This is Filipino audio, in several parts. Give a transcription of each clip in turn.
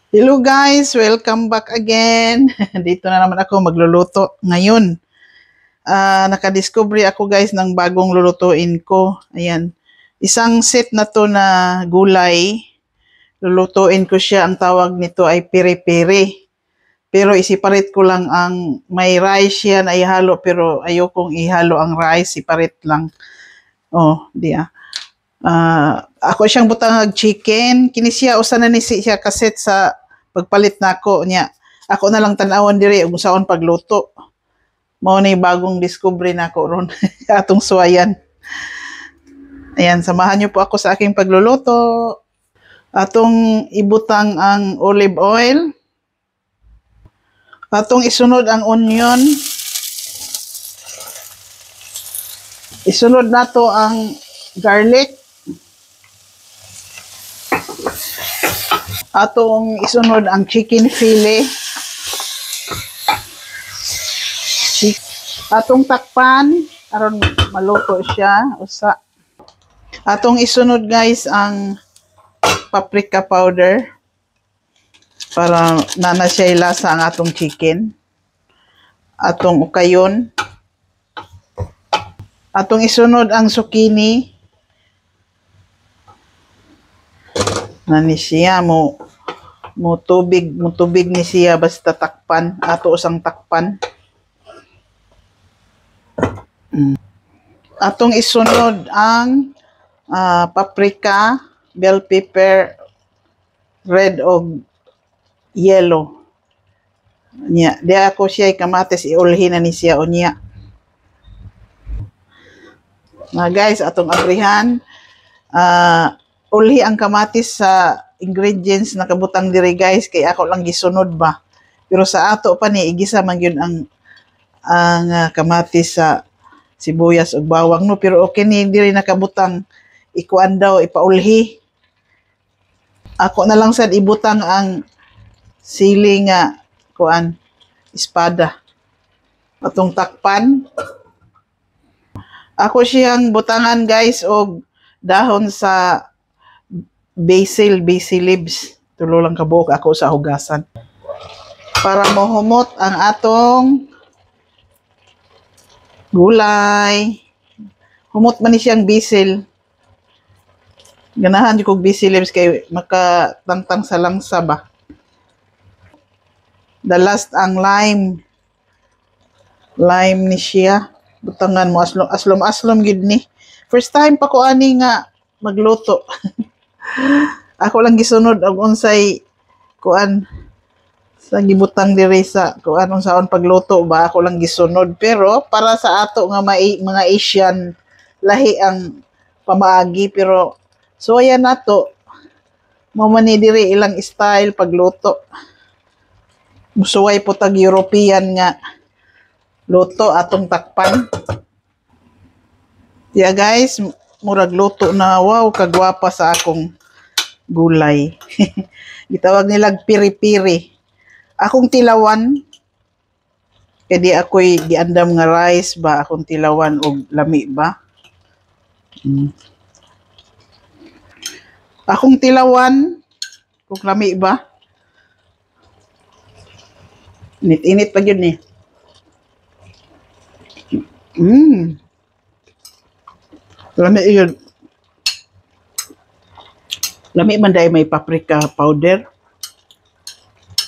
Hello guys, welcome back again. Dito na naman ako magluluto ngayon. Nakadiscovery ako guys ng bagong lulutuin ko. Ayan. Isang set na to na gulay. Lulutuin ko siya. Ang tawag nito ay piri-piri. Pero isiparate ko lang ang may rice yan ay halo pero ayokong ihalo ang rice. Separate lang. Oh, di ah. Ako siyang butang chicken kini siya usa na ni siya kaset sa pagpalit nako niya. Ako na lang tan-awon diri ug saon pagluto. Mao ni bagong discovery nako ron atong suwayan. Ayan, samahan niyo po ako sa aking pagluluto. Atong ibutang ang olive oil. Atong isunod ang onion. Isunod nato ang garlic. Atong isunod ang chicken fillet. Atong takpan aron maluto siya usa. Atong isunod guys ang paprika powder para nana siya lasa ang atong chicken. Atong ukayon. Atong isunod ang zucchini. Nani siya mo tubig ni siya basta takpan ato usang takpan. Atong isunod ang paprika, bell pepper, red o yellow. Nya, di ako siya kamatis iulhin na ni siya unya. Guys, atong abrihan ulhi ang kamatis sa ingredients na kabutang diri guys kay ako lang gisunod ba. Pero sa ato pa ni igisa man gyud ang kamatis sa sibuyas ug bawang no, pero okay ni diri nakabutang ikuan daw ipaulhi. Ako na lang sad ibutang ang sili nga kuan espada. Atong takpan. Ako siyang butangan guys og dahon sa basil leaves. Tulo lang kabuok ako sa hugasan. Para mohumot ang atong gulay. Humot man ni siyang basil. Ganahan di kog basil leaves kay makatangtang sa langsa ba. The last ang lime. Lime ni siya. Butangan mo aslom gid ni. First time pa ko ani nga magluto. Ako lang gisunod og unsay kuan sa gibutang diri sa kuan unsaon pagluto ba ako lang gisunod, pero para sa ato nga mga Asian lahi ang pamaagi, pero suya nato mo man ni diri ilang style pagluto. Musuway po tag European nga luto atong takpan. Yeah guys, murag luto na. Wow, kagwapa sa akong gulay. Gitawag nilag piri-piri. Akong tilawan, kaya di ako'y giandam nga rice ba, akong tilawan o lami ba. Akong tilawan, kung lami ba. Init-init pa yun eh. Lami yun. Lami man dahil may paprika powder.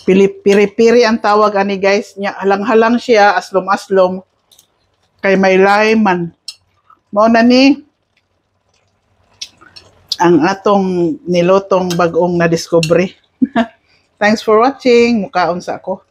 Piri-piri ang tawag ani guys. Nya, halang-halang siya, aslom-aslom. Kay may lime man. Mao na ni ang atong nilotong bagong na-discovery. Thanks for watching. Mukaon sa ako.